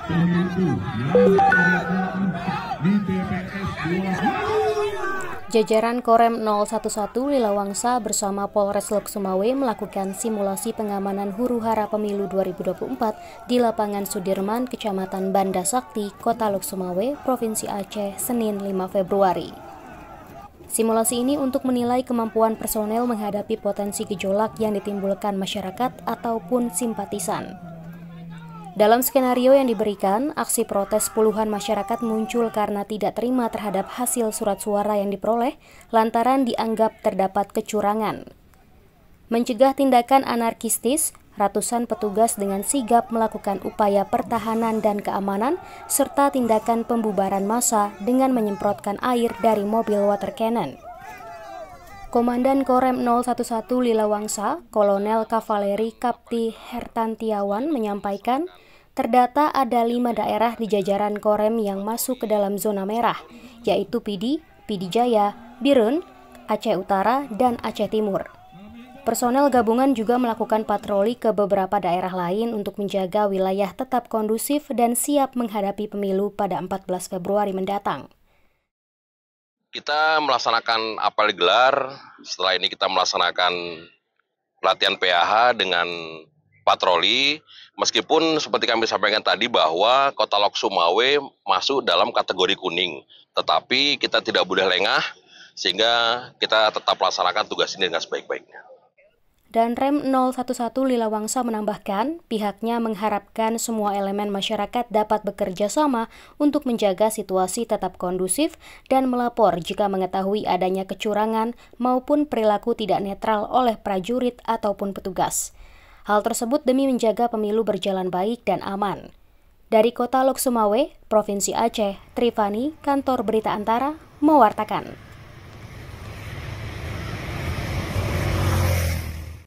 pemilu yang di TPS 2. Jajaran Korem 011 Lilawangsa bersama Polres Lok Sumawe melakukan simulasi pengamanan huru-hara pemilu 2024 di lapangan Sudirman, Kecamatan Banda Sakti, Kota Lok Sumawe, Provinsi Aceh, Senin 5 Februari. Simulasi ini untuk menilai kemampuan personel menghadapi potensi gejolak yang ditimbulkan masyarakat ataupun simpatisan. Dalam skenario yang diberikan, aksi protes puluhan masyarakat muncul karena tidak terima terhadap hasil surat suara yang diperoleh lantaran dianggap terdapat kecurangan. Mencegah tindakan anarkistis, ratusan petugas dengan sigap melakukan upaya pertahanan dan keamanan serta tindakan pembubaran massa dengan menyemprotkan air dari mobil water cannon. Komandan Korem 011 Lilawangsa, Kolonel Kavaleri Kapti Hertantiawan menyampaikan, terdata ada 5 daerah di jajaran Korem yang masuk ke dalam zona merah, yaitu Pidi, Pidi Jaya, Birun, Aceh Utara, dan Aceh Timur. Personel gabungan juga melakukan patroli ke beberapa daerah lain untuk menjaga wilayah tetap kondusif dan siap menghadapi pemilu pada 14 Februari mendatang. Kita melaksanakan apel gelar, setelah ini kita melaksanakan pelatihan PAH dengan patroli, meskipun seperti kami sampaikan tadi bahwa Kota Lok Sumawe masuk dalam kategori kuning, tetapi kita tidak boleh lengah sehingga kita tetap melaksanakan tugas ini dengan sebaik-baiknya. Dan Rem 011 Lilawangsa menambahkan, pihaknya mengharapkan semua elemen masyarakat dapat bekerja sama untuk menjaga situasi tetap kondusif dan melapor jika mengetahui adanya kecurangan maupun perilaku tidak netral oleh prajurit ataupun petugas. Hal tersebut demi menjaga pemilu berjalan baik dan aman. Dari Kota Lok Sumawe, Provinsi Aceh, Trifani, Kantor Berita Antara, mewartakan.